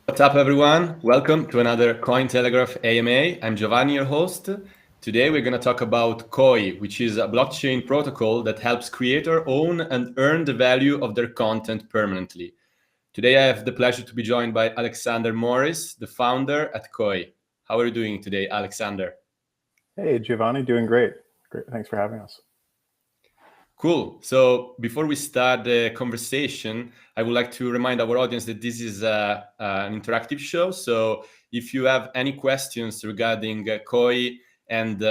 What's up, everyone? Welcome to another Cointelegraph AMA. I'm Giovanni, your host. Today, we're going to talk about Koii, which is a blockchain protocol that helps creators own and earn the value of their content permanently. Today, I have the pleasure to be joined by Alexander Morris, the founder at Koii. How are you doing today, Alexander? Hey, Giovanni, doing great. Great. Thanks for having us. Cool. So before we start the conversation, I would like to remind our audience that this is an interactive show. So if you have any questions regarding Koii and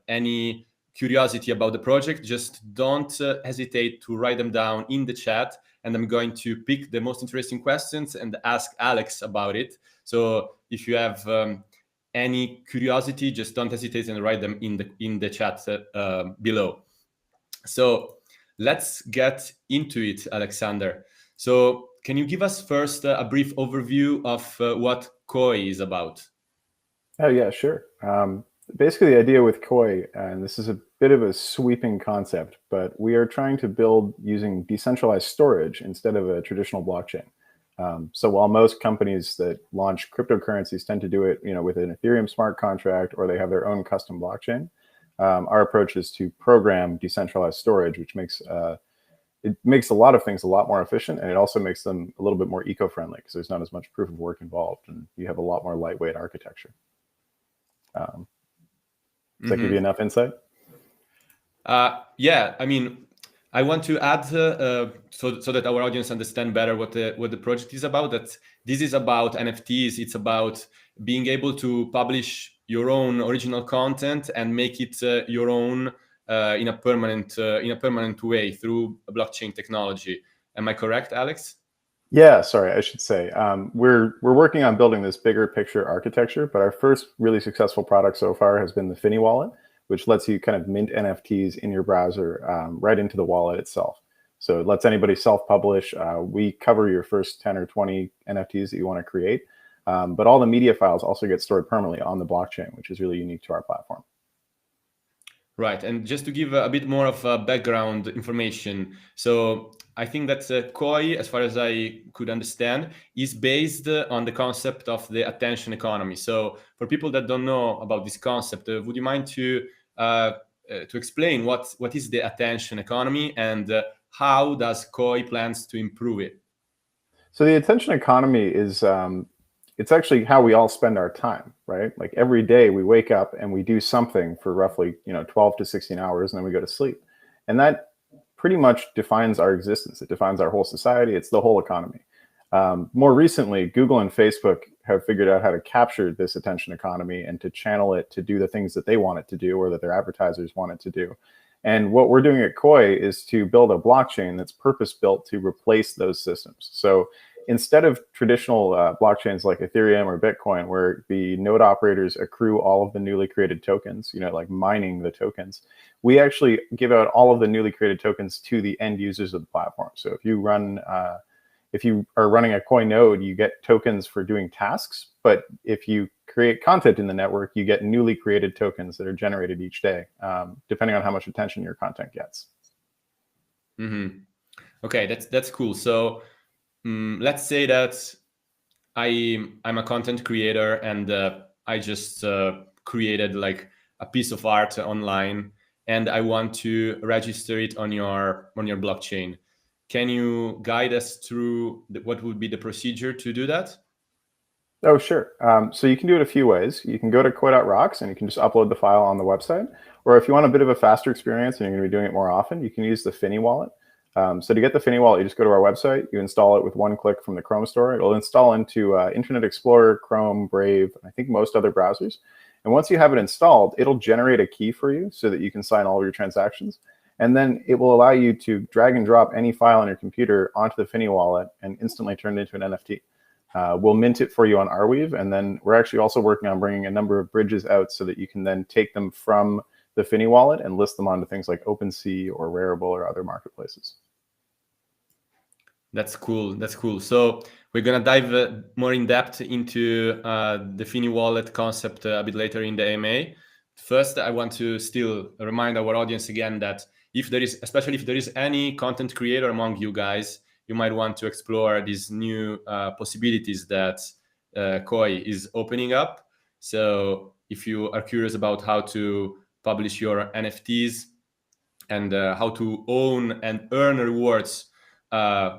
any curiosity about the project, just don't hesitate to write them down in the chat. And I'm going to pick the most interesting questions and ask Alex about it. So if you have any curiosity, just don't hesitate and write them in the chat below. So let's get into it, Alexander. So can you give us first a brief overview of what Koii is about? Oh, yeah, sure. Basically, the idea with Koii, and this is a bit of a sweeping concept, but we are trying to build using decentralized storage instead of a traditional blockchain. So while most companies that launch cryptocurrencies tend to do it, with an Ethereum smart contract or they have their own custom blockchain, our approach is to program decentralized storage, which makes it makes a lot of things a lot more efficient, and it also makes them a little bit more eco-friendly because there's not as much proof of work involved, and you have a lot more lightweight architecture. Does that give you enough insight? Yeah, I mean, I want to add so that our audience understand better what the project is about. That this is about NFTs. It's about being able to publish your own original content and make it your own in a permanent way through blockchain technology. Am I correct, Alex? Yeah, sorry, I should say we're working on building this bigger picture architecture, but our first really successful product so far has been the Finney wallet, which lets you kind of mint NFTs in your browser right into the wallet itself. So it lets anybody self-publish. We cover your first 10 or 20 NFTs that you want to create, but all the media files also get stored permanently on the blockchain, which is really unique to our platform. Right, and just to give a bit more of background information, so I think that Koii, as far as I could understand, is based on the concept of the attention economy. So for people that don't know about this concept, would you mind to explain what is the attention economy and how does Koii plans to improve it? So the attention economy is it's actually how we all spend our time, right? Like every day we wake up and we do something for roughly 12 to 16 hours, and then we go to sleep. And that pretty much defines our existence. It defines our whole society. It's the whole economy. More recently, Google and Facebook have figured out how to capture this attention economy and to channel it to do the things that they want it to do or that their advertisers want it to do. And what we're doing at Koii is to build a blockchain that's purpose-built to replace those systems. So instead of traditional blockchains like Ethereum or Bitcoin, where the node operators accrue all of the newly created tokens, like mining the tokens, we actually give out all of the newly created tokens to the end users of the platform. So if you are running a Koii node, you get tokens for doing tasks. But if you create content in the network, you get newly created tokens that are generated each day, depending on how much attention your content gets. Mm-hmm. Okay, that's cool. So let's say that I'm a content creator and I just created like a piece of art online and I want to register it on your blockchain. Can you guide us through what would be the procedure to do that? Oh, sure. So you can do it a few ways. You can go to Koi.rocks and you can just upload the file on the website. Or if you want a bit of a faster experience and you're going to be doing it more often, you can use the Finnie wallet. So to get the Finney wallet, you just go to our website, you install it with one click from the Chrome store. It'll install into Internet Explorer, Chrome, Brave, and I think most other browsers. And once you have it installed, it'll generate a key for you so that you can sign all of your transactions. And then it will allow you to drag and drop any file on your computer onto the Finney wallet and instantly turn it into an NFT. We'll mint it for you on Arweave, and then we're actually also working on bringing a number of bridges out so that you can then take them from the Finney wallet and list them onto things like OpenSea or Rarible or other marketplaces. That's cool. That's cool. So we're gonna dive more in depth into the Finney wallet concept a bit later in the AMA. First, I want to still remind our audience again that especially if there is any content creator among you guys, you might want to explore these new possibilities that Koii is opening up. So if you are curious about how to publish your NFTs and how to own and earn rewards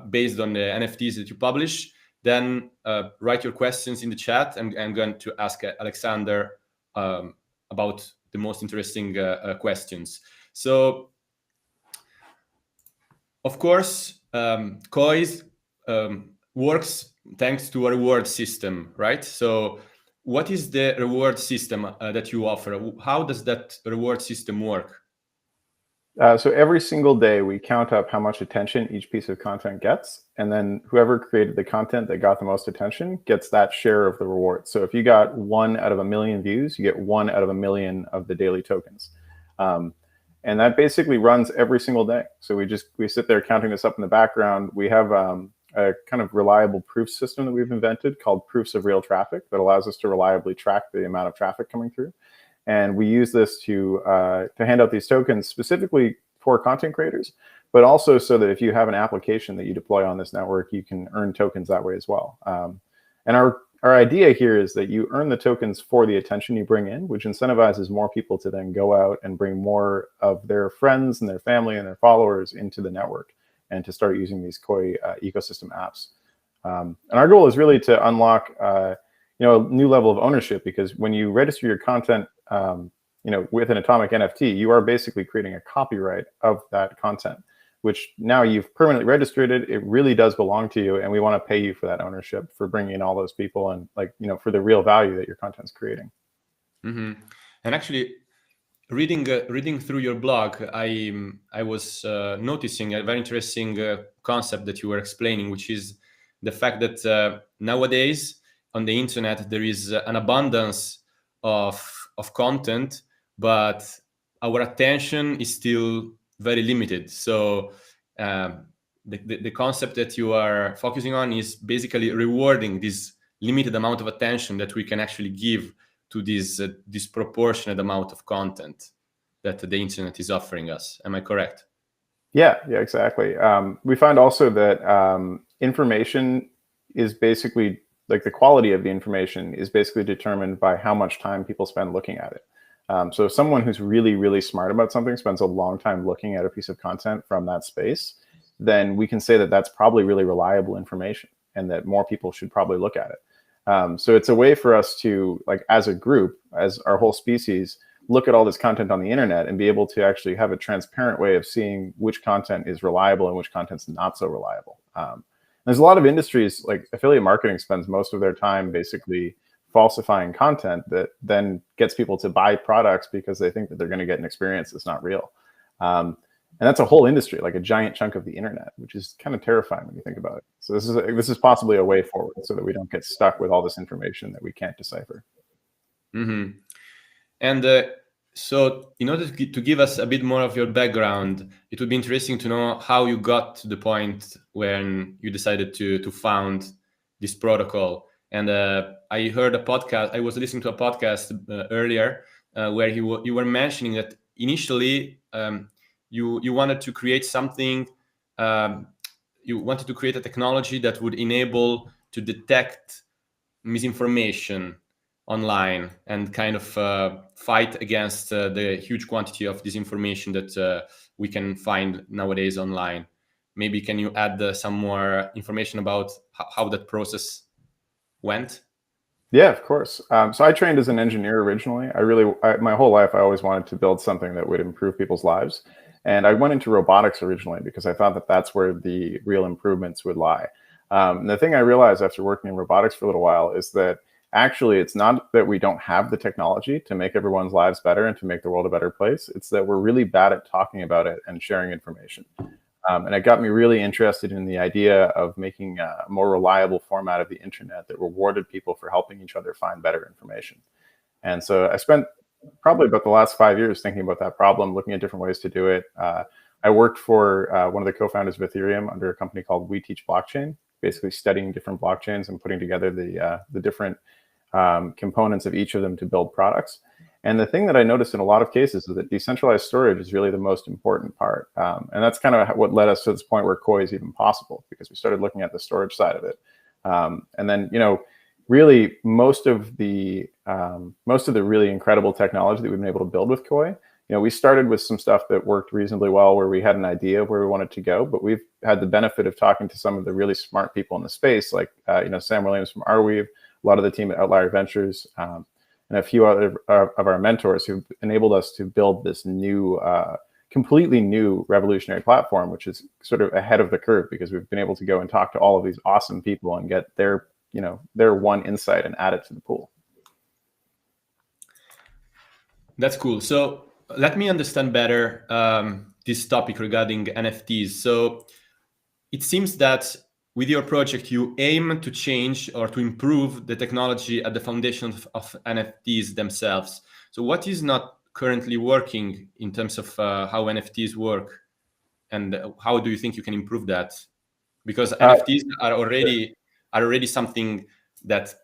based on the NFTs that you publish, then write your questions in the chat. I'm going to ask Alexander about the most interesting questions. So, of course, Koii works thanks to a reward system, right? So what is the reward system that you offer? How does that reward system work? So every single day we count up how much attention each piece of content gets, and then whoever created the content that got the most attention gets that share of the reward. So if you got 1 out of 1,000,000 views, you get 1 out of 1,000,000 of the daily tokens. And that basically runs every single day. So we sit there counting this up in the background. We have a kind of reliable proof system that we've invented called proofs of real traffic that allows us to reliably track the amount of traffic coming through. And we use this to hand out these tokens specifically for content creators, but also so that if you have an application that you deploy on this network, you can earn tokens that way as well. And our idea here is that you earn the tokens for the attention you bring in, which incentivizes more people to then go out and bring more of their friends and their family and their followers into the network and to start using these Koii ecosystem apps. And our goal is really to unlock a new level of ownership, because when you register your content with an Atomic NFT, you are basically creating a copyright of that content, which now you've permanently registered it. It really does belong to you, and we want to pay you for that ownership, for bringing in all those people, and for the real value that your content's creating. Mm-hmm. And actually, reading through your blog, I was noticing a very interesting concept that you were explaining, which is the fact that nowadays on the internet there is an abundance of content, but our attention is still very limited. So the concept that you are focusing on is basically rewarding this limited amount of attention that we can actually give to this disproportionate amount of content that the internet is offering us. Am I correct? Yeah, exactly. We find also that information is basically, like, the quality of the information is basically determined by how much time people spend looking at it. So if someone who's really, really smart about something spends a long time looking at a piece of content from that space, then we can say that that's probably really reliable information and that more people should probably look at it. So it's a way for us to, like, as a group, as our whole species, look at all this content on the internet and be able to actually have a transparent way of seeing which content is reliable and which content's not so reliable. There's a lot of industries, like affiliate marketing spends most of their time basically falsifying content that then gets people to buy products because they think that they're going to get an experience that's not real. And that's a whole industry, like a giant chunk of the internet, which is kind of terrifying when you think about it. So this is possibly a way forward so that we don't get stuck with all this information that we can't decipher. Mm-hmm. And so in order to give us a bit more of your background, it would be interesting to know how you got to the point when you decided to found this protocol. And I heard a podcast, I was listening to a podcast earlier where you were mentioning that initially you wanted to create something, you wanted to create a technology that would enable to detect misinformation online and kind of fight against the huge quantity of disinformation that we can find nowadays online. Maybe can you add some more information about how that process went? Yeah, of course. So I trained as an engineer originally. My whole life, I always wanted to build something that would improve people's lives. And I went into robotics originally because I thought that that's where the real improvements would lie. And the thing I realized after working in robotics for a little while is that actually, it's not that we don't have the technology to make everyone's lives better and to make the world a better place. It's that we're really bad at talking about it and sharing information. And it got me really interested in the idea of making a more reliable format of the internet that rewarded people for helping each other find better information. And so I spent probably about the last 5 years thinking about that problem, looking at different ways to do it. I worked for one of the co-founders of Ethereum under a company called We Teach Blockchain, basically studying different blockchains and putting together the different components of each of them to build products. And the thing that I noticed in a lot of cases is that decentralized storage is really the most important part. And that's kind of what led us to this point where Koii is even possible, because we started looking at the storage side of it. And then, really most of the really incredible technology that we've been able to build with Koii, we started with some stuff that worked reasonably well, where we had an idea of where we wanted to go, but we've had the benefit of talking to some of the really smart people in the space, like Sam Williams from Arweave, a lot of the team at Outlier Ventures, and a few other of our mentors who've enabled us to build this new, completely new revolutionary platform, which is sort of ahead of the curve, because we've been able to go and talk to all of these awesome people and get their one insight and add it to the pool. That's cool. So let me understand better this topic regarding NFTs. So it seems that with your project, you aim to change or to improve the technology at the foundation of NFTs themselves. So what is not currently working in terms of how NFTs work, and how do you think you can improve that? Because NFTs are already something that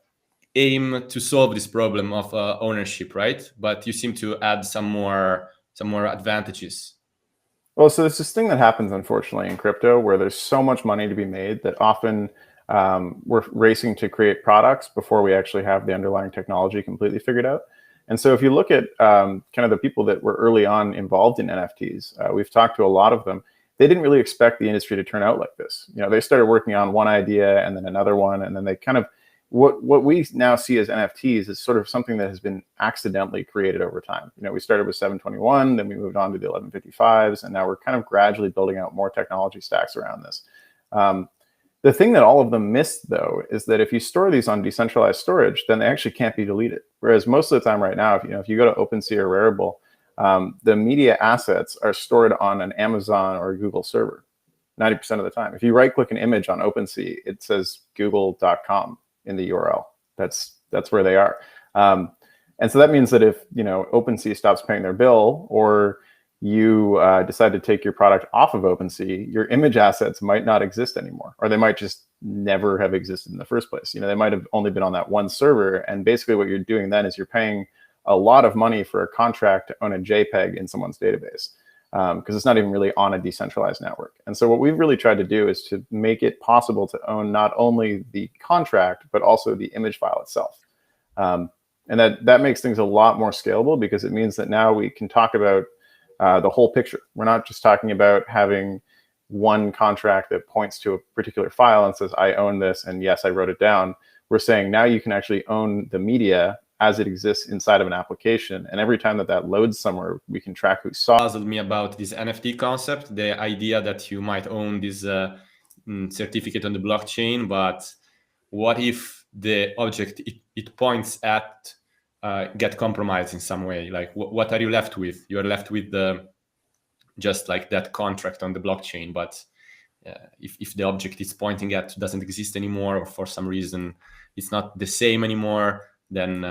aim to solve this problem of ownership, right? But you seem to add some more advantages. Well, so there's this thing that happens, unfortunately, in crypto, where there's so much money to be made that often we're racing to create products before we actually have the underlying technology completely figured out. And so if you look at kind of the people that were early on involved in NFTs, we've talked to a lot of them. They didn't really expect the industry to turn out like this. They started working on one idea and then another one, and then they kind of, what we now see as NFTs is sort of something that has been accidentally created over time. We started with 721, then we moved on to the 1155s, and now we're kind of gradually building out more technology stacks around this. The thing that all of them missed, though, is that if you store these on decentralized storage, then they actually can't be deleted. Whereas most of the time right now, if you go to OpenSea or Rarible, the media assets are stored on an Amazon or Google server 90% of the time. If you right-click an image on OpenSea, it says google.com in the URL. That's where they are. And so that means that if OpenSea stops paying their bill, or you decide to take your product off of OpenSea, your image assets might not exist anymore, or they might just never have existed in the first place. They might have only been on that one server, and basically what you're doing then is you're paying a lot of money for a contract to own a JPEG in someone's database, because it's not even really on a decentralized network. And so what we've really tried to do is to make it possible to own not only the contract, but also the image file itself. And that makes things a lot more scalable, because it means that now we can talk about the whole picture. We're not just talking about having one contract that points to a particular file and says, I own this, and yes, I wrote it down. We're saying now you can actually own the media as it exists inside of an application. And every time that loads somewhere, we can track who saw. Puzzled me about this NFT concept, the idea that you might own this certificate on the blockchain, but what if the object it points at get compromised in some way? Like, what are you left with? You're left with just like that contract on the blockchain, but if the object it's pointing at doesn't exist anymore, or for some reason it's not the same anymore, then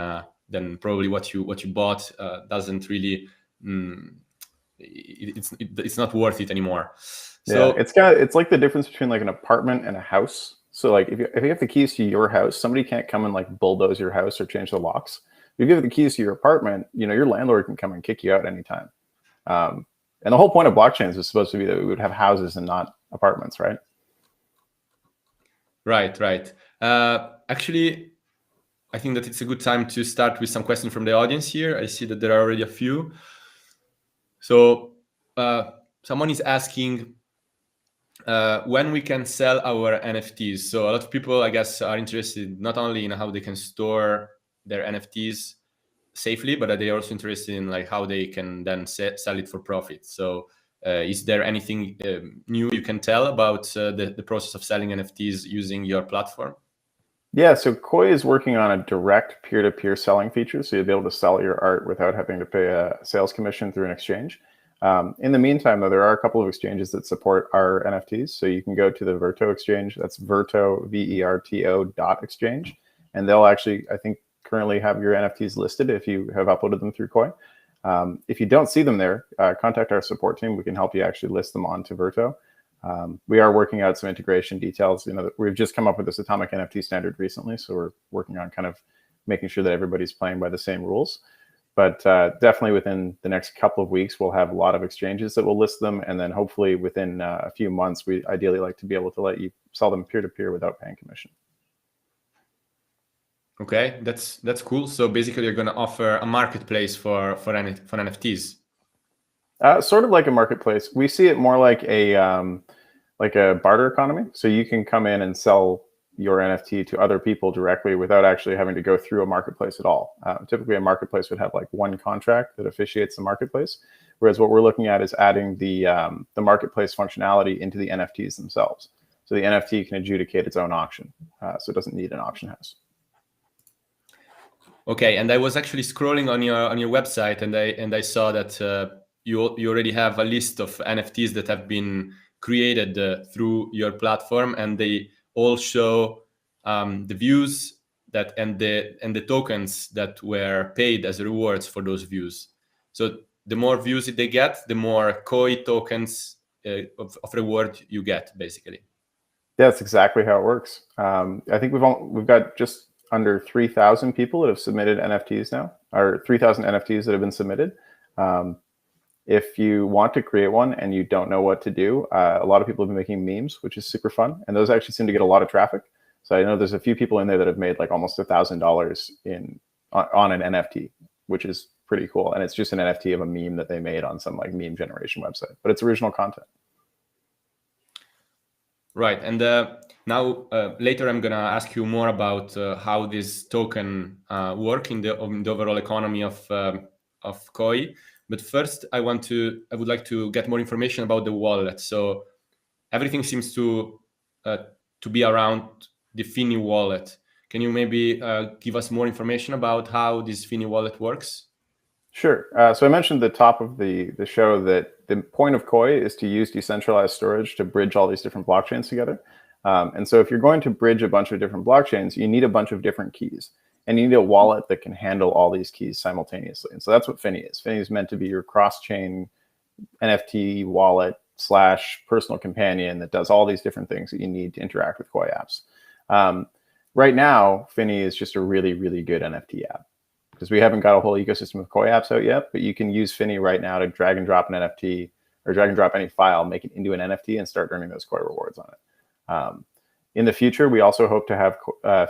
probably what you bought doesn't really it's not worth it anymore. So yeah, it's like the difference between like an apartment and a house. So like if you have the keys to your house, somebody can't come and like bulldoze your house or change the locks. If you give the keys to your apartment, your landlord can come and kick you out anytime. And the whole point of blockchains is supposed to be that we would have houses and not apartments, right? Right. Actually, I think that it's a good time to start with some questions from the audience here. I see that there are already a few. So someone is asking when we can sell our NFTs. So a lot of people, I guess, are interested not only in how they can store their NFTs safely, but they are also interested in like how they can then sell it for profit. So is there anything new you can tell about the process of selling NFTs using your platform? Yeah, so Koii is working on a direct peer-to-peer selling feature, so you'll be able to sell your art without having to pay a sales commission through an exchange. In the meantime, though, there are a couple of exchanges that support our NFTs. So you can go to the Verto exchange. That's Verto, VERTO.exchange. And they'll actually, I think, currently have your NFTs listed if you have uploaded them through Koii. If you don't see them there, contact our support team. We can help you actually list them onto Verto. We are working out some integration details. We've just come up with this Atomic NFT standard recently, so we're working on kind of making sure that everybody's playing by the same rules. But definitely within the next couple of weeks, we'll have a lot of exchanges that will list them, and then hopefully within a few months, we ideally like to be able to let you sell them peer-to-peer without paying commission. Okay, that's cool. So basically, you're going to offer a marketplace for NFTs. Sort of like a marketplace. We see it more like a barter economy. So you can come in and sell your NFT to other people directly without actually having to go through a marketplace at all. Typically, a marketplace would have like one contract that officiates the marketplace, whereas what we're looking at is adding the marketplace functionality into the NFTs themselves. So the NFT can adjudicate its own auction, so it doesn't need an auction house. Okay, and I was actually scrolling on your website, and I saw that you already have a list of NFTs that have been created through your platform, and they all show the views that and the tokens that were paid as rewards for those views. So the more views they get, the more Koii tokens of reward you get, basically. Yeah, that's exactly how it works. I think we've got just under 3,000 people that have submitted NFTs now, or 3,000 NFTs that have been submitted. If you want to create one and you don't know what to do, a lot of people have been making memes, which is super fun, and those actually seem to get a lot of traffic. So I know there's a few people in there that have made like almost $1,000 on an NFT, which is pretty cool. And it's just an NFT of a meme that they made on some like meme generation website, but it's original content. Right, and now later I'm gonna ask you more about how this token work in the overall economy of Koii. But first, I would like to get more information about the wallet. So everything seems to be around the Finney wallet. Can you maybe give us more information about how this Finney wallet works? Sure. So I mentioned at the top of the show that the point of Koii is to use decentralized storage to bridge all these different blockchains together. And so if you're going to bridge a bunch of different blockchains, you need a bunch of different keys. And you need a wallet that can handle all these keys simultaneously. And so that's what Finney is. Finney is meant to be your cross-chain NFT wallet / personal companion that does all these different things that you need to interact with Koii apps. Right now, Finney is just a really, really good NFT app, because we haven't got a whole ecosystem of Koii apps out yet, but you can use Finney right now to drag and drop an NFT or drag and drop any file, make it into an NFT, and start earning those Koii rewards on it. In the future, we also hope to have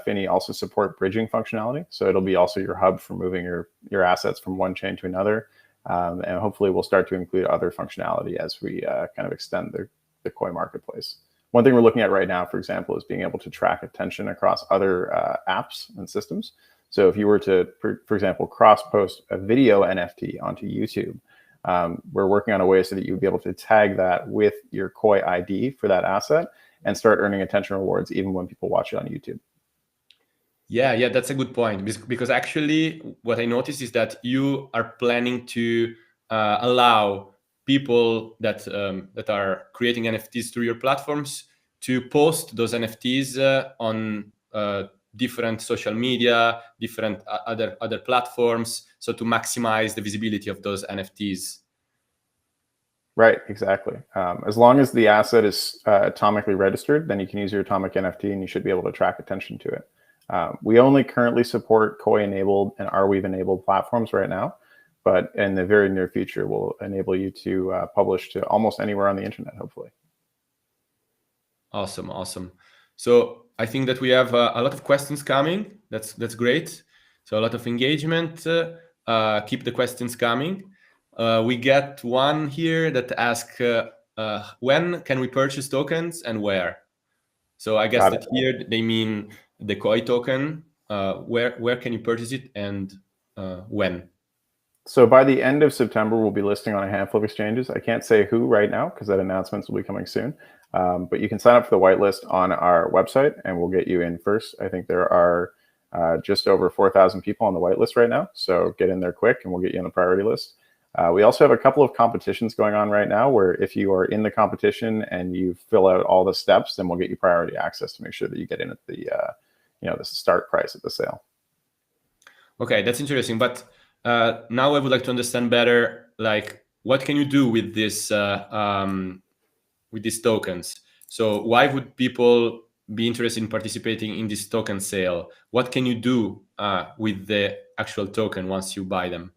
Finney also support bridging functionality. So it'll be also your hub for moving your assets from one chain to another. And hopefully we'll start to include other functionality as we kind of extend the Koii marketplace. One thing we're looking at right now, for example, is being able to track attention across other apps and systems. So if you were to, for example, cross-post a video NFT onto YouTube, we're working on a way so that you would be able to tag that with your Koii ID for that asset and start earning attention rewards even when people watch it on YouTube. Yeah, that's a good point. Because actually, what I noticed is that you are planning to allow people that are creating NFTs through your platforms to post those NFTs on different social media, different other platforms, so to maximize the visibility of those NFTs. Right, exactly. As long as the asset is atomically registered, then you can use your Atomic NFT and you should be able to track attention to it. We only currently support Koii-enabled and Arweave-enabled platforms right now, but in the very near future, we'll enable you to publish to almost anywhere on the internet, hopefully. Awesome. So I think that we have a lot of questions coming. That's great. So a lot of engagement. Keep the questions coming. We get one here that asks, when can we purchase tokens and where? So I guess that here they mean the Koii token. Where can you purchase it and when? So by the end of September, we'll be listing on a handful of exchanges. I can't say who right now because that announcements will be coming soon. But you can sign up for the whitelist on our website and we'll get you in first. I think there are just over 4,000 people on the whitelist right now. So get in there quick and we'll get you on the priority list. We also have a couple of competitions going on right now where if you are in the competition and you fill out all the steps, then we'll get you priority access to make sure that you get in at the the start price of the sale. Okay, that's interesting. But now I would like to understand better, like, what can you do with this with these tokens? So why would people be interested in participating in this token sale? What can you do with the actual token once you buy them?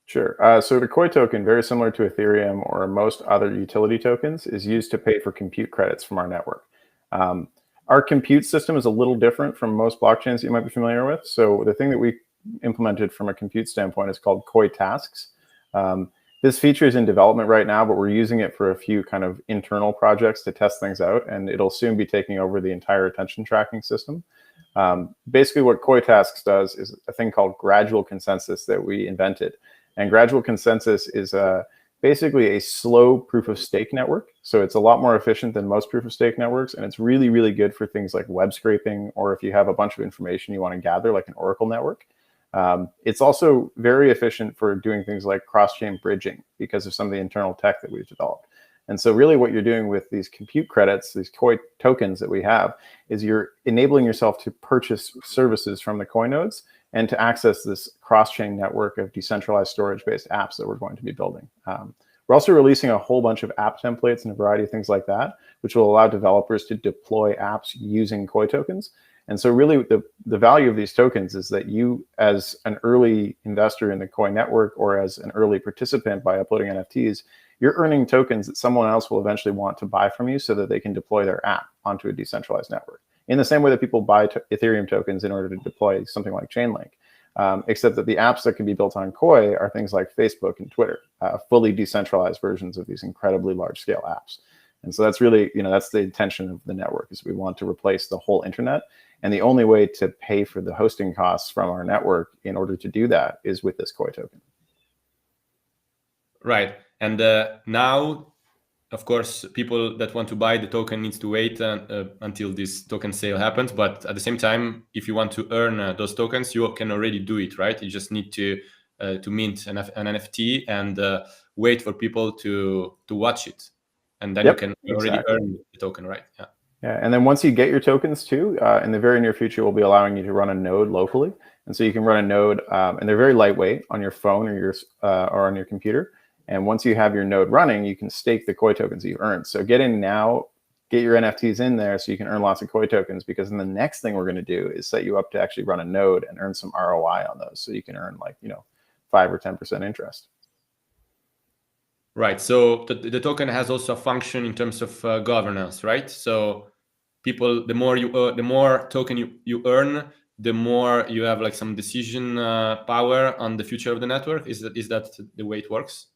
Sure. So the Koii token, very similar to Ethereum or most other utility tokens, is used to pay for compute credits from our network. Our compute system is a little different from most blockchains that you might be familiar with. So the thing that we implemented from a compute standpoint is called Koii tasks. This feature is in development right now, but we're using it for a few kind of internal projects to test things out, and it'll soon be taking over the entire attention tracking system. Basically, what Koii tasks does is a thing called gradual consensus that we invented. And gradual consensus is basically a slow proof of stake network. So it's a lot more efficient than most proof of stake networks. And it's really, really good for things like web scraping, or if you have a bunch of information you want to gather, like an Oracle network. It's also very efficient for doing things like cross-chain bridging because of some of the internal tech that we've developed. And so really what you're doing with these compute credits, these Koii tokens that we have, is you're enabling yourself to purchase services from the Koii nodes and to access this cross-chain network of decentralized storage-based apps that we're going to be building. We're also releasing a whole bunch of app templates and a variety of things like that, which will allow developers to deploy apps using Koii tokens. And so really the value of these tokens is that you, as an early investor in the Koii network or as an early participant by uploading NFTs, you're earning tokens that someone else will eventually want to buy from you so that they can deploy their app onto a decentralized network. In the same way that people buy Ethereum tokens in order to deploy something like Chainlink, except that the apps that can be built on Koii are things like Facebook and Twitter, fully decentralized versions of these incredibly large-scale apps. And so that's really, that's the intention of the network, is we want to replace the whole internet. And the only way to pay for the hosting costs from our network in order to do that is with this Koii token. Right. And now, of course, people that want to buy the token needs to wait until this token sale happens. But at the same time, if you want to earn those tokens, you can already do it, right? You just need to mint an NFT and wait for people to watch it. And then you can already earn the token, right? Yeah. Yeah, and then once you get your tokens too, in the very near future, we'll be allowing you to run a node locally. And so you can run a node, and they're very lightweight on your phone or or on your computer. And once you have your node running, you can stake the Koii tokens that you've earned. So get in now, get your NFTs in there so you can earn lots of Koii tokens, because then the next thing we're going to do is set you up to actually run a node and earn some ROI on those. So you can earn 5 or 10% interest. Right. So the token has also a function in terms of governance, right? So people, the more token you earn, the more you have some decision power on the future of the network. Is that the way it works?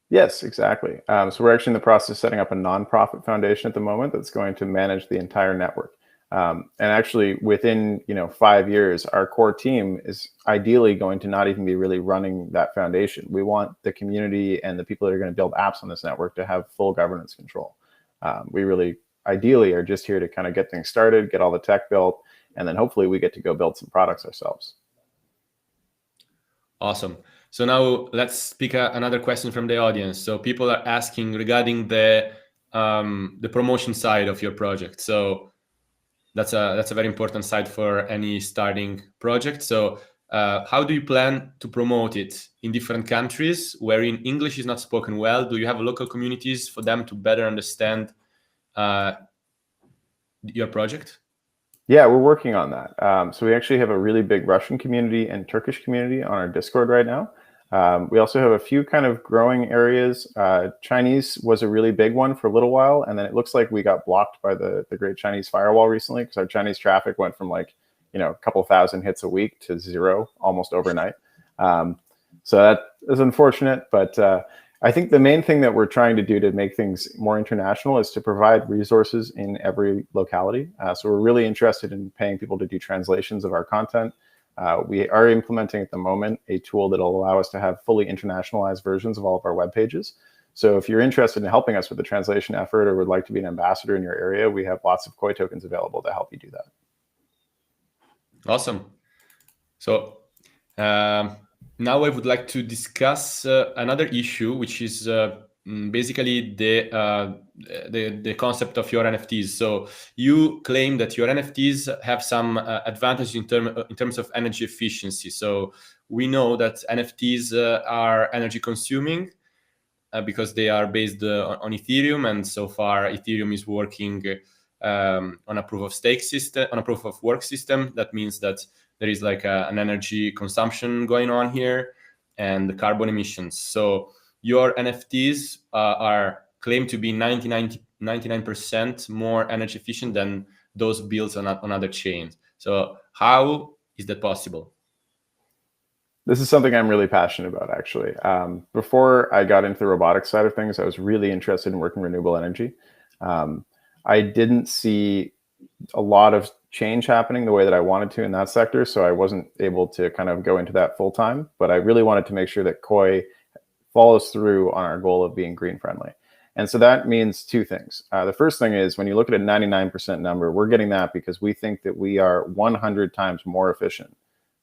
Yes, exactly. So we're actually in the process of setting up a nonprofit foundation at the moment that's going to manage the entire network. And actually, within 5 years, our core team is ideally going to not even be really running that foundation. We want the community and the people that are going to build apps on this network to have full governance control. We really, ideally, are just here to kind of get things started, get all the tech built, and then hopefully we get to go build some products ourselves. Awesome. So now let's pick another question from the audience. So people are asking regarding the promotion side of your project. So that's a very important side for any starting project. So how do you plan to promote it in different countries wherein English is not spoken well? Do you have local communities for them to better understand your project? Yeah, we're working on that. So we actually have a really big Russian community and Turkish community on our Discord right now. We also have a few kind of growing areas. Chinese was a really big one for a little while, and then it looks like we got blocked by the Great Chinese Firewall recently, because our Chinese traffic went from a couple thousand hits a week to 0 almost overnight. So that is unfortunate, but I think the main thing that we're trying to do to make things more international is to provide resources in every locality. So we're really interested in paying people to do translations of our content. We are implementing at the moment a tool that will allow us to have fully internationalized versions of all of our web pages. So if you're interested in helping us with the translation effort or would like to be an ambassador in your area, we have lots of Koii tokens available to help you do that. Awesome. So now I would like to discuss another issue, which is basically the concept of your NFTs. So you claim that your NFTs have some advantage in terms of energy efficiency. So we know that NFTs are energy consuming because they are based on Ethereum, and so far Ethereum is working on a proof of stake system, on a proof of work system. That means that there is an energy consumption going on here and the carbon emissions. So your NFTs are claimed to be 99% more energy efficient than those builds on other chains. So how is that possible? This is something I'm really passionate about, actually. Before I got into the robotics side of things, I was really interested in working renewable energy. I didn't see a lot of change happening the way that I wanted to in that sector, so I wasn't able to kind of go into that full time. But I really wanted to make sure that Koii follows through on our goal of being green friendly. And so that means two things. The first thing is, when you look at a 99% number, we're getting that because we think that we are 100 times more efficient.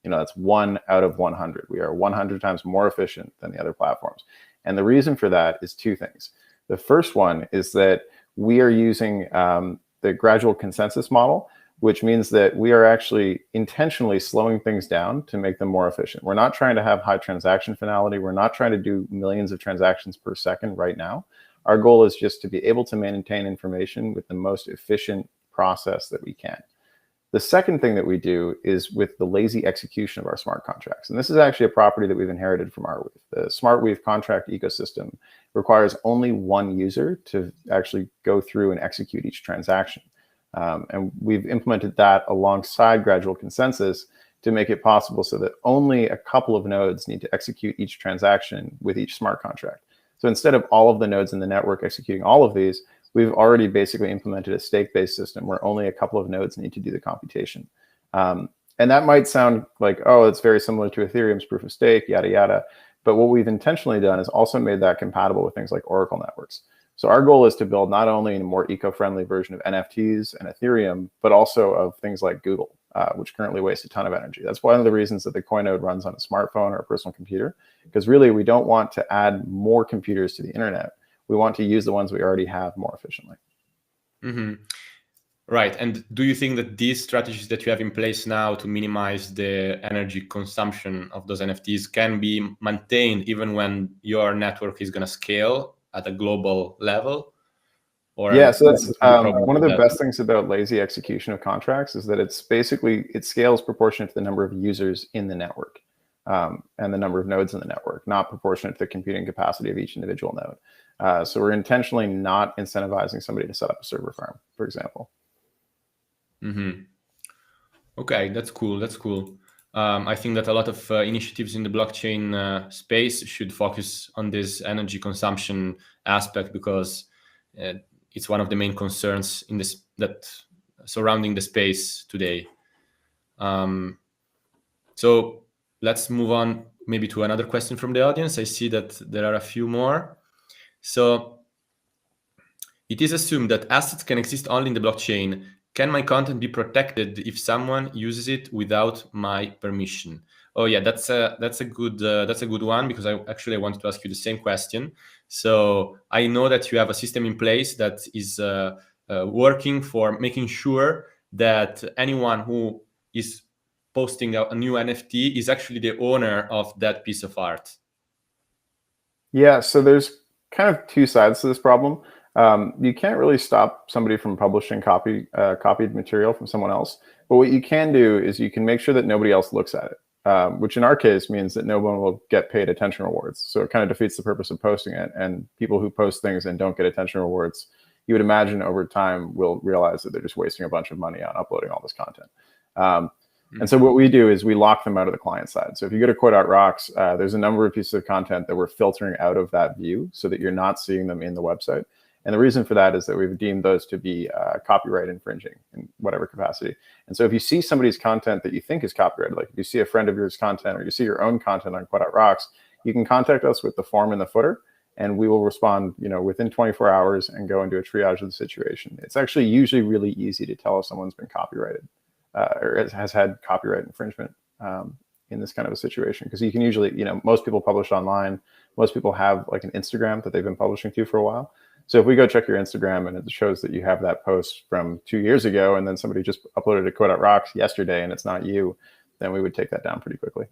That's 1 out of 100. We are 100 times more efficient than the other platforms. And the reason for that is two things. The first one is that we are using the gradual consensus model, which means that we are actually intentionally slowing things down to make them more efficient. We're not trying to have high transaction finality. We're not trying to do millions of transactions per second right now. Our goal is just to be able to maintain information with the most efficient process that we can. The second thing that we do is with the lazy execution of our smart contracts. And this is actually a property that we've inherited from Artweave. The SmartWeave contract ecosystem requires only one user to actually go through and execute each transaction. And we've implemented that alongside gradual consensus to make it possible so that only a couple of nodes need to execute each transaction with each smart contract. So instead of all of the nodes in the network executing all of these, we've already basically implemented a stake-based system where only a couple of nodes need to do the computation. And that might sound like, oh, it's very similar to Ethereum's proof of stake, yada, yada. But what we've intentionally done is also made that compatible with things like Oracle networks. So our goal is to build not only a more eco-friendly version of NFTs and Ethereum, but also of things like Google, which currently waste a ton of energy. That's one of the reasons that the Koii node runs on a smartphone or a personal computer, because really we don't want to add more computers to the internet. We want to use the ones we already have more efficiently. Mm-hmm. Right. And do you think that these strategies that you have in place now to minimize the energy consumption of those NFTs can be maintained even when your network is going to scale at a global level? Or yeah, so that's one of the best things about lazy execution of contracts is that it scales proportionate to the number of users in the network and the number of nodes in the network, not proportionate to the computing capacity of each individual node. So we're intentionally not incentivizing somebody to set up a server farm, for example. Mm-hmm. Okay, that's cool. That's cool. I think that a lot of initiatives in the blockchain space should focus on this energy consumption aspect because it's one of the main concerns in this that surrounding the space today. So let's move on maybe to another question from the audience. I see that there are a few more. So it is assumed that assets can exist only in the blockchain. Can my content be protected if someone uses it without my permission? Oh yeah, that's a good one because I wanted to ask you the same question. So I know that you have a system in place that is working for making sure that anyone who is posting a new NFT is actually the owner of that piece of art. Yeah, so there's kind of two sides to this problem. You can't really stop somebody from publishing copied material from someone else. But what you can do is you can make sure that nobody else looks at it, which in our case means that no one will get paid attention rewards. So it kind of defeats the purpose of posting it. And people who post things and don't get attention rewards, you would imagine over time will realize that they're just wasting a bunch of money on uploading all this content. And so what we do is we lock them out of the client side. So if you go to Koii.rocks, there's a number of pieces of content that we're filtering out of that view so that you're not seeing them in the website. And the reason for that is that we've deemed those to be copyright infringing in whatever capacity. And so if you see somebody's content that you think is copyrighted, like if you see a friend of yours content or you see your own content on Koii.rocks, you can contact us with the form in the footer and we will respond, within 24 hours and go into a triage of the situation. It's actually usually really easy to tell if someone's been copyrighted or has had copyright infringement in this kind of a situation. Because you can usually, most people publish online. Most people have like an Instagram that they've been publishing to for a while. So if we go check your Instagram and it shows that you have that post from 2 years ago and then somebody just uploaded to Koii.rocks yesterday and it's not you, then we would take that down pretty quickly.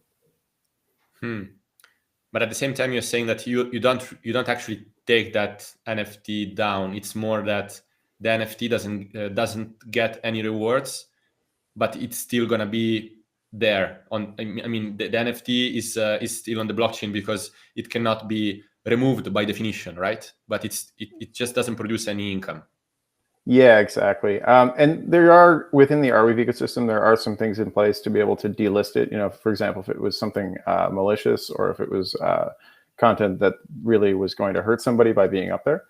But at the same time, you're saying that you don't actually take that NFT down. It's more that the NFT doesn't get any rewards, but it's still gonna be there. The NFT is still on the blockchain because it cannot be removed by definition, right? But it just doesn't produce any income. Yeah, exactly. And there are, within the Arweave ecosystem, there are some things in place to be able to delist it. You know, for example, if it was something malicious, or if it was content that really was going to hurt somebody by being up there.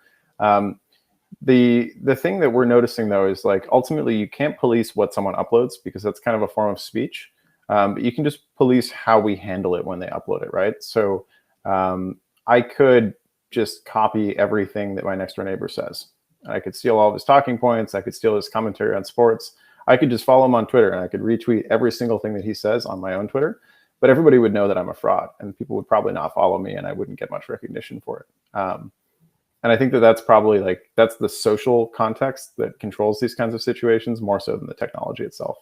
The thing that we're noticing, though, is like ultimately you can't police what someone uploads, because that's kind of a form of speech. But you can just police how we handle it when they upload it, right? So I could just copy everything that my next door neighbor says. I could steal all of his talking points. I could steal his commentary on sports. I could just follow him on Twitter, and I could retweet every single thing that he says on my own Twitter. But everybody would know that I'm a fraud, and people would probably not follow me, and I wouldn't get much recognition for it. And I think that that's probably like, that's the social context that controls these kinds of situations more so than the technology itself.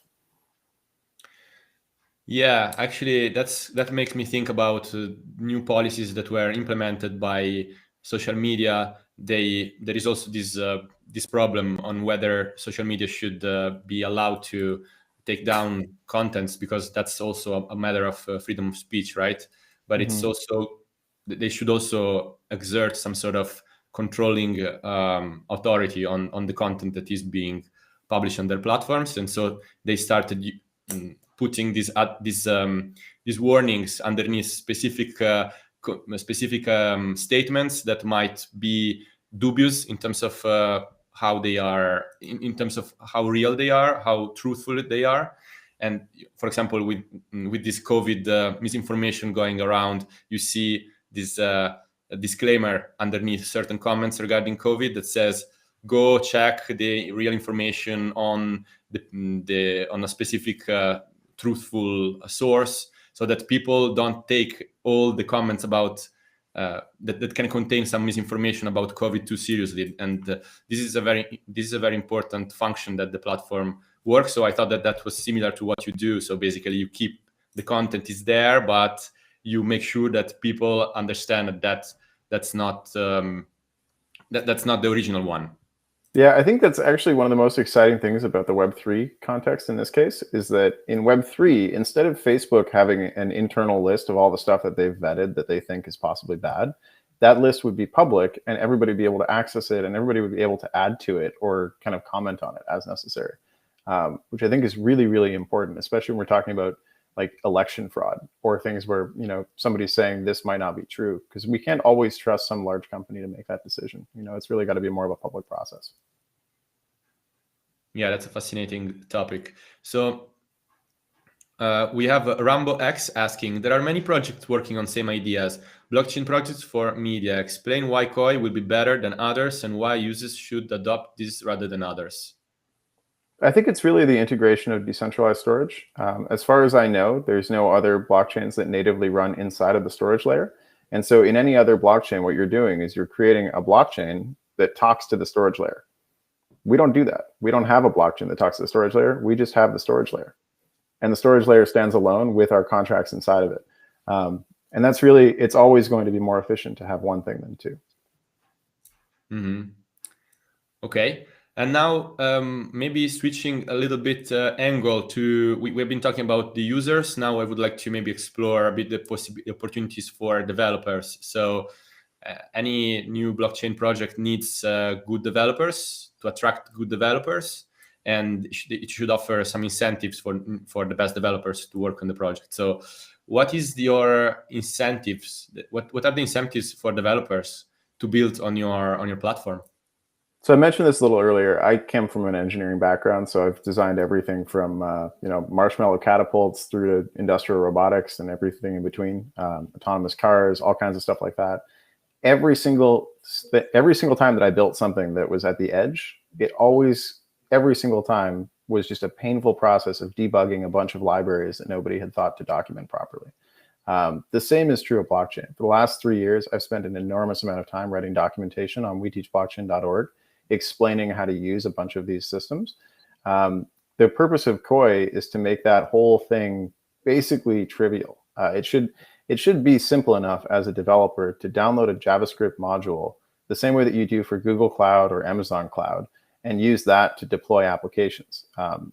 Yeah, actually, that makes me think about new policies that were implemented by social media. There is also this problem on whether social media should be allowed to take down contents, because that's also a matter of freedom of speech, right? But it's also, they should also exert some sort of controlling authority on the content that is being published on their platforms. And so they started putting these warnings underneath specific statements that might be dubious in terms of how they are, in terms of how real they are, how truthful they are. And for example, with this COVID misinformation going around, you see this disclaimer underneath certain comments regarding COVID that says, go check the real information on on a specific truthful source, so that people don't take all the comments about that can contain some misinformation about COVID too seriously. And this is a very important function that the platform works. So I thought that was similar to what you do. So basically, you keep the content is there, but you make sure that people understand that that's not that's not the original one. Yeah, I think that's actually one of the most exciting things about the Web3 context in this case, is that in Web3, instead of Facebook having an internal list of all the stuff that they've vetted that they think is possibly bad, that list would be public, and everybody would be able to access it, and everybody would be able to add to it or kind of comment on it as necessary, which I think is really, really important, especially when we're talking about like election fraud or things where, you know, somebody's saying this might not be true, because we can't always trust some large company to make that decision. You know, it's really got to be more of a public process. Yeah, that's a fascinating topic. So we have Rambo X asking, there are many projects working on same ideas, blockchain projects for media. Explain why Koii will be better than others and why users should adopt this rather than others. I think it's really the integration of decentralized storage. As far as I know, there's no other blockchains that natively run inside of the storage layer. And so in any other blockchain, what you're doing is you're creating a blockchain that talks to the storage layer. We don't do that. We don't have a blockchain that talks to the storage layer. We just have the storage layer. And the storage layer stands alone with our contracts inside of it. And that's really, it's always going to be more efficient to have one thing than two. Mm-hmm. Okay. And now maybe switching a little bit angle to, we've been talking about the users. Now I would like to maybe explore a bit the opportunities for developers. So any new blockchain project needs good developers to attract good developers, and it should offer some incentives for the best developers to work on the project. So what is your incentives? What are the incentives for developers to build on your platform? So I mentioned this a little earlier. I came from an engineering background, so I've designed everything from marshmallow catapults through to industrial robotics and everything in between, autonomous cars, all kinds of stuff like that. Every single time that I built something that was at the edge, it always, every single time, was just a painful process of debugging a bunch of libraries that nobody had thought to document properly. The same is true of blockchain. For the last 3 years, I've spent an enormous amount of time writing documentation on weteachblockchain.org, explaining how to use a bunch of these systems. The purpose of Koii is to make that whole thing basically trivial. It should be simple enough as a developer to download a JavaScript module the same way that you do for Google Cloud or Amazon Cloud, and use that to deploy applications.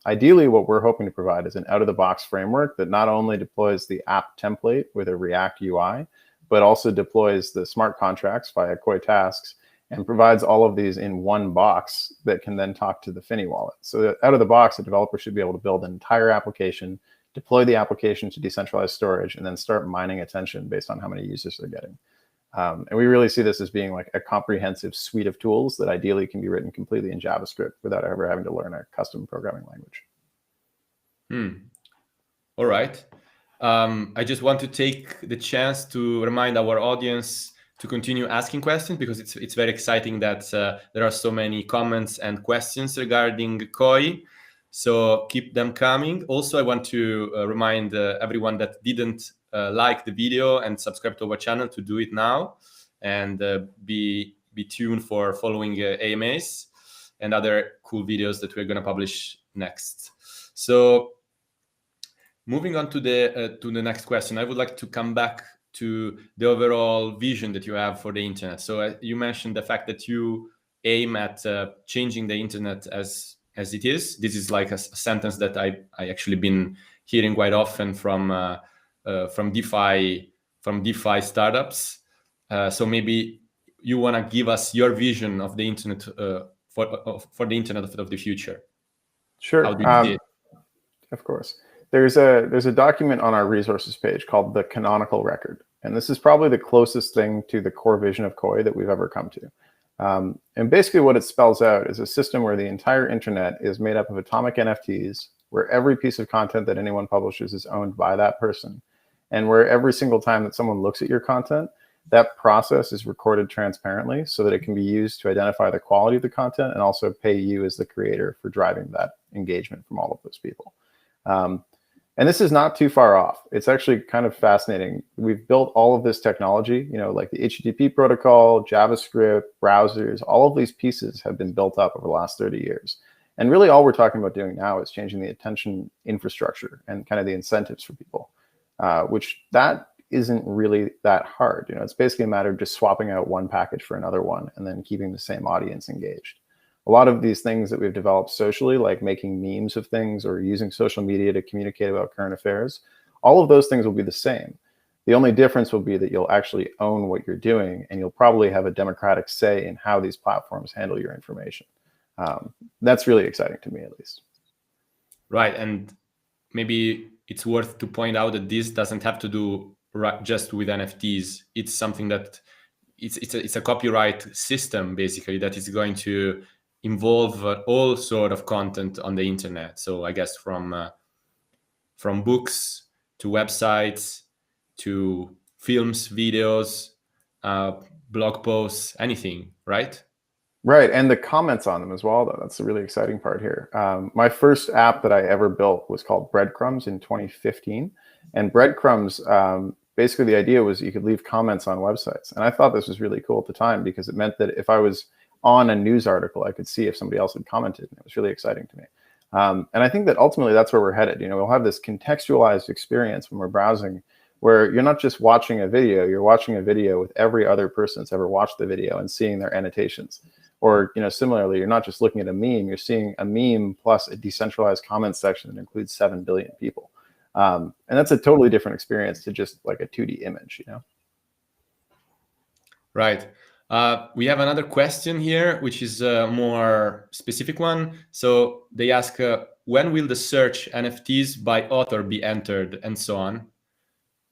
Ideally, what we're hoping to provide is an out-of-the-box framework that not only deploys the app template with a React UI, but also deploys the smart contracts via Koii tasks, and provides all of these in one box that can then talk to the Finney wallet. So that out of the box, a developer should be able to build an entire application, deploy the application to decentralized storage, and then start mining attention based on how many users they're getting. And we really see this as being like a comprehensive suite of tools that ideally can be written completely in JavaScript without ever having to learn a custom programming language. All right. I just want to take the chance to remind our audience to continue asking questions, because it's very exciting that there are so many comments and questions regarding Koii. So keep them coming. Also, I want to remind everyone that didn't like the video and subscribe to our channel to do it now, and be tuned for following AMAs and other cool videos that we're going to publish next. So moving on to the next question, I would like to come back to the overall vision that you have for the internet. So you mentioned the fact that you aim at changing the internet as it is. This is like a sentence that I actually been hearing quite often from DeFi startups. So maybe you want to give us your vision of the internet for the internet of the future. Sure. How do you see it? Of course. There's a document on our resources page called the canonical record. And this is probably the closest thing to the core vision of Koii that we've ever come to. And basically what it spells out is a system where the entire internet is made up of atomic NFTs, where every piece of content that anyone publishes is owned by that person. And where every single time that someone looks at your content, that process is recorded transparently so that it can be used to identify the quality of the content and also pay you as the creator for driving that engagement from all of those people. And this is not too far off. It's actually kind of fascinating. We've built all of this technology, like the HTTP protocol, JavaScript, browsers, all of these pieces have been built up over the last 30 years. And really all we're talking about doing now is changing the attention infrastructure and kind of the incentives for people, which that isn't really that hard. It's basically a matter of just swapping out one package for another one and then keeping the same audience engaged. A lot of these things that we've developed socially, like making memes of things or using social media to communicate about current affairs, all of those things will be the same. The only difference will be that you'll actually own what you're doing, and you'll probably have a democratic say in how these platforms handle your information. That's really exciting to me, at least. Right, and maybe it's worth to point out that this doesn't have to do just with NFTs. It's something that it's a copyright system, basically, that is going to involve all sort of content on the internet. So I guess from books to websites to films, videos, blog posts, anything, right? Right, and the comments on them as well, though. That's the really exciting part here. My first app that I ever built was called Breadcrumbs in 2015. And Breadcrumbs, basically the idea was you could leave comments on websites. And I thought this was really cool at the time because it meant that if I was on a news article, I could see if somebody else had commented. And it was really exciting to me. And I think that ultimately that's where we're headed. We'll have this contextualized experience when we're browsing, where you're not just watching a video, you're watching a video with every other person that's ever watched the video and seeing their annotations. Or, similarly, you're not just looking at a meme, you're seeing a meme plus a decentralized comment section that includes 7 billion people. And that's a totally different experience to just like a 2D image, Right. We have another question here, which is a more specific one. So they ask, when will the search NFTs by author be entered and so on?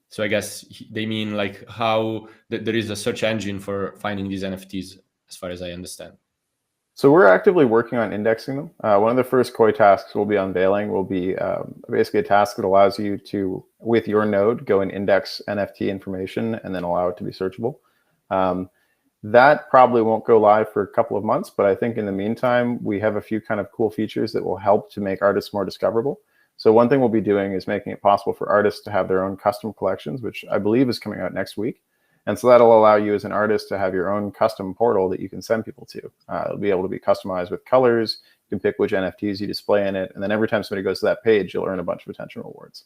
So I guess they mean like how there is a search engine for finding these NFTs, as far as I understand. So we're actively working on indexing them. One of the first Koii tasks we'll be unveiling will be basically a task that allows you to, with your node, go and index NFT information and then allow it to be searchable. That probably won't go live for a couple of months, but I think in the meantime, we have a few kind of cool features that will help to make artists more discoverable. So one thing we'll be doing is making it possible for artists to have their own custom collections, which I believe is coming out next week. And so that'll allow you as an artist to have your own custom portal that you can send people to. It'll be able to be customized with colors. You can pick which NFTs you display in it. And then every time somebody goes to that page, you'll earn a bunch of attention rewards.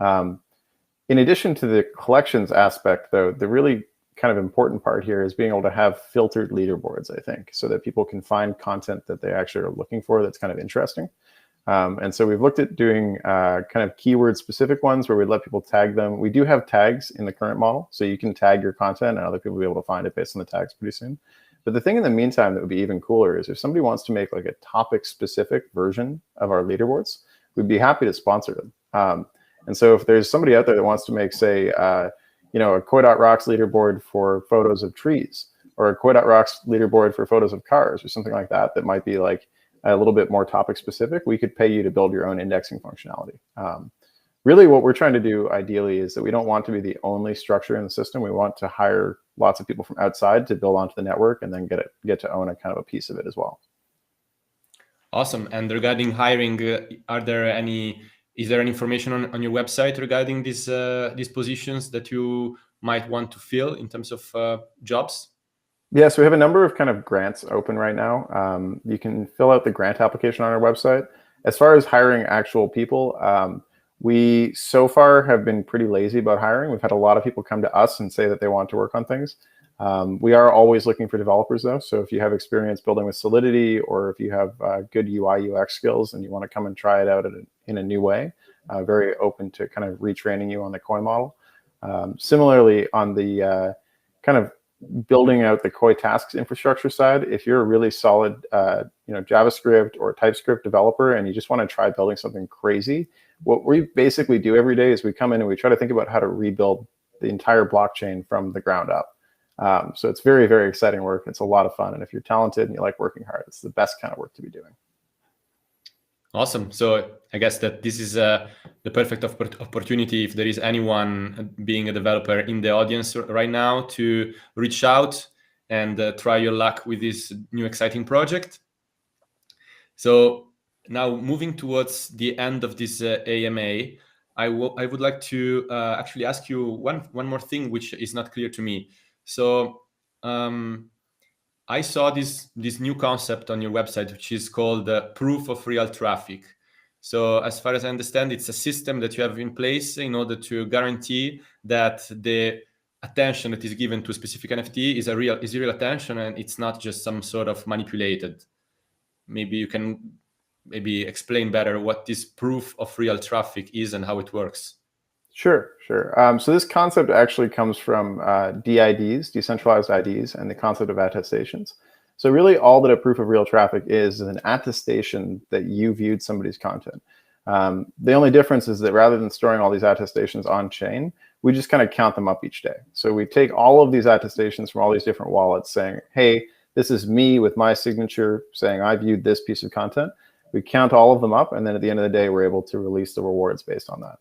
In addition to the collections aspect, though, the really kind of important part here is being able to have filtered leaderboards, I think, so that people can find content that they actually are looking for that's kind of interesting. And so we've looked at doing kind of keyword-specific ones where we let people tag them. We do have tags in the current model, so you can tag your content and other people will be able to find it based on the tags pretty soon. But the thing in the meantime that would be even cooler is if somebody wants to make like a topic specific version of our leaderboards, we'd be happy to sponsor them. And so if there's somebody out there that wants to make, say, a Koi.rocks leaderboard for photos of trees, or a Koi.rocks leaderboard for photos of cars, or something like that, that might be like a little bit more topic specific, we could pay you to build your own indexing functionality. Really what we're trying to do ideally is that we don't want to be the only structure in the system. We want to hire lots of people from outside to build onto the network and then get to own a kind of a piece of it as well. Awesome. And regarding hiring, is there any information on your website regarding these positions that you might want to fill in terms of jobs? Yes, we have a number of kind of grants open right now. You can fill out the grant application on our website. As far as hiring actual people, we so far have been pretty lazy about hiring. We've had a lot of people come to us and say that they want to work on things. We are always looking for developers though. So if you have experience building with Solidity, or if you have good UI UX skills and you want to come and try it out in a new way, very open to kind of retraining you on the Koi model. Similarly, on the kind of building out the Koi tasks infrastructure side, if you're a really solid JavaScript or TypeScript developer and you just want to try building something crazy, what we basically do every day is we come in and we try to think about how to rebuild the entire blockchain from the ground up. So it's very, very exciting work. It's a lot of fun. And if you're talented and you like working hard, it's the best kind of work to be doing. Awesome. So I guess that this is the perfect opportunity, if there is anyone being a developer in the audience right now, to reach out and try your luck with this new exciting project. So now moving towards the end of this AMA, I would like to actually ask you one more thing, which is not clear to me. So I saw this new concept on your website, which is called proof of real traffic. So as far as I understand, it's a system that you have in place in order to guarantee that the attention that is given to a specific NFT is real attention, and it's not just some sort of manipulated. Maybe you can explain better what this proof of real traffic is and how it works. Sure. So this concept actually comes from DIDs, decentralized IDs, and the concept of attestations. So really all that a proof of real traffic is an attestation that you viewed somebody's content. The only difference is that rather than storing all these attestations on chain, we just kind of count them up each day. So we take all of these attestations from all these different wallets saying, hey, this is me with my signature saying I viewed this piece of content. We count all of them up, and then at the end of the day, we're able to release the rewards based on that.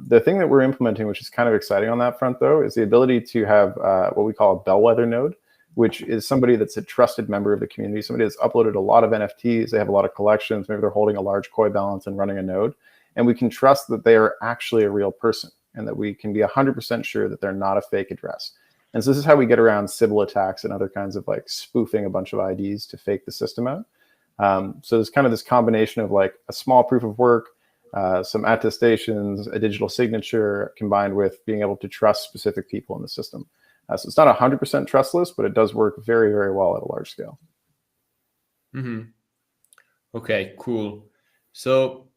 The thing that we're implementing, which is kind of exciting on that front, though, is the ability to have what we call a bellwether node, which is somebody that's a trusted member of the community, somebody that's uploaded a lot of NFTs, they have a lot of collections, maybe they're holding a large Koi balance and running a node, and we can trust that they are actually a real person and that we can be 100% sure that they're not a fake address. And so this is how we get around Sybil attacks and other kinds of like spoofing a bunch of IDs to fake the system out. So there's kind of this combination of like a small proof of work, some attestations, a digital signature, combined with being able to trust specific people in the system. So it's not 100% trustless, but it does work very, very well at a large scale. Mm-hmm. Okay, cool. So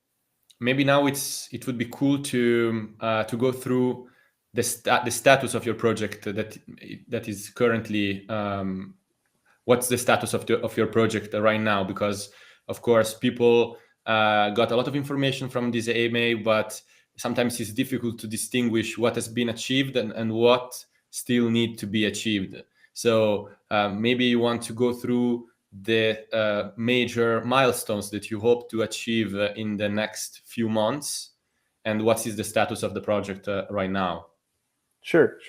maybe now it would be cool to go through the status of your project that is currently. What's the status of your project right now? Because of course people got a lot of information from this AMA, but sometimes it's difficult to distinguish what has been achieved and what still need to be achieved. So maybe you want to go through the major milestones that you hope to achieve in the next few months, and what is the status of the project right now? Sure.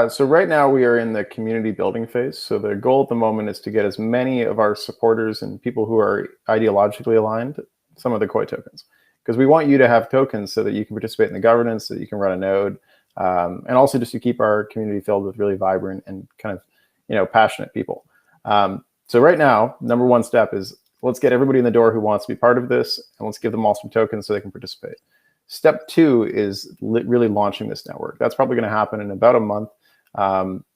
So right now we are in the community building phase. So the goal at the moment is to get as many of our supporters and people who are ideologically aligned some of the Koi tokens, because we want you to have tokens so that you can participate in the governance, so that you can run a node, and also just to keep our community filled with really vibrant and kind of passionate people. So right now, number one step is let's get everybody in the door who wants to be part of this, and let's give them all some tokens so they can participate. Step two is really launching this network. That's probably going to happen in about a month.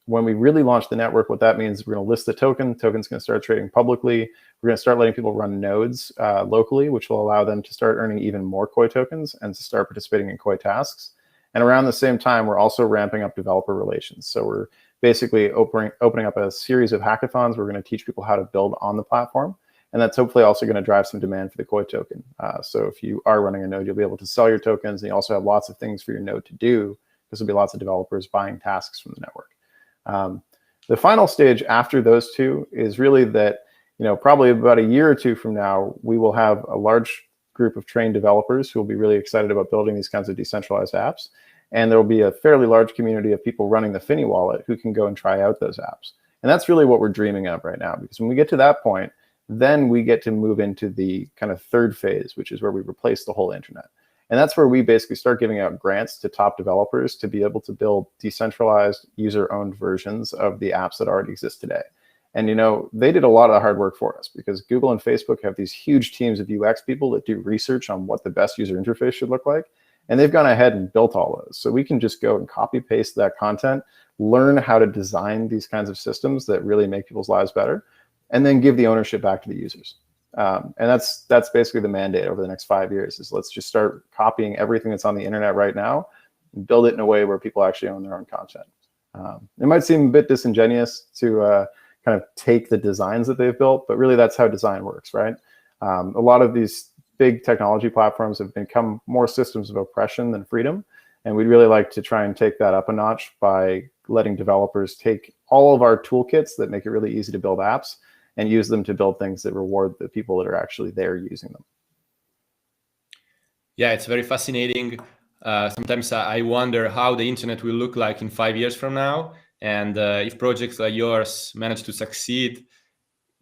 When we really launch the network, what that means is we're going to list the token. The token's going to start trading publicly. We're going to start letting people run nodes locally, which will allow them to start earning even more Koi tokens and to start participating in Koi tasks. And around the same time, we're also ramping up developer relations. So we're basically opening up a series of hackathons. We're going to teach people how to build on the platform. And that's hopefully also going to drive some demand for the Koii token. So if you are running a node, you'll be able to sell your tokens, and you also have lots of things for your node to do, because there'll be lots of developers buying tasks from the network. The final stage after those two is really that, probably about a year or two from now, we will have a large group of trained developers who will be really excited about building these kinds of decentralized apps. And there will be a fairly large community of people running the Finney wallet who can go and try out those apps. And that's really what we're dreaming of right now, because when we get to that point, then we get to move into the kind of third phase, which is where we replace the whole internet. And that's where we basically start giving out grants to top developers to be able to build decentralized user-owned versions of the apps that already exist today. And they did a lot of the hard work for us, because Google and Facebook have these huge teams of UX people that do research on what the best user interface should look like. And they've gone ahead and built all those. So we can just go and copy paste that content, learn how to design these kinds of systems that really make people's lives better, and then give the ownership back to the users. And that's basically the mandate over the next 5 years, is let's just start copying everything that's on the internet right now and build it in a way where people actually own their own content. It might seem a bit disingenuous to kind of take the designs that they've built, but really that's how design works, right? A lot of these big technology platforms have become more systems of oppression than freedom. And we'd really like to try and take that up a notch by letting developers take all of our toolkits that make it really easy to build apps and use them to build things that reward the people that are actually there using them. Yeah, it's very fascinating. Sometimes I wonder how the internet will look like in 5 years from now. And if projects like yours manage to succeed,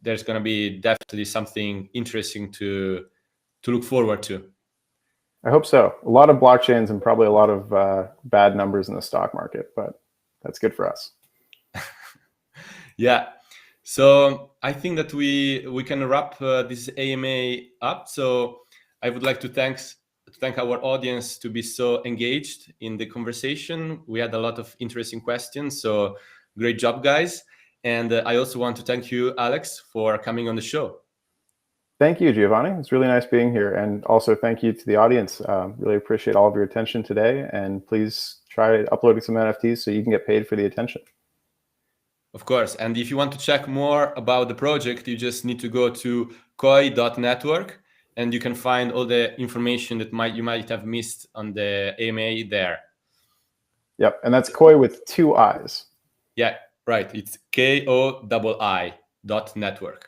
there's going to be definitely something interesting to look forward to. I hope so. A lot of blockchains and probably a lot of bad numbers in the stock market, but that's good for us. Yeah. So I think that we can wrap this AMA up. So I would like to thank our audience to be so engaged in the conversation. We had a lot of interesting questions. So great job, guys. And I also want to thank you, Alex, for coming on the show. Thank you, Giovanni. It's really nice being here. And also thank you to the audience. Really appreciate all of your attention today. And please try uploading some NFTs so you can get paid for the attention. Of course. And if you want to check more about the project, you just need to go to Koii.network, and you can find all the information that you might have missed on the AMA there. Yep. And that's Koii with 2 I's. Yeah, right. It's KOII.network.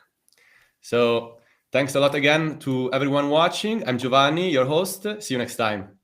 So thanks a lot again to everyone watching. I'm Giovanni, your host. See you next time.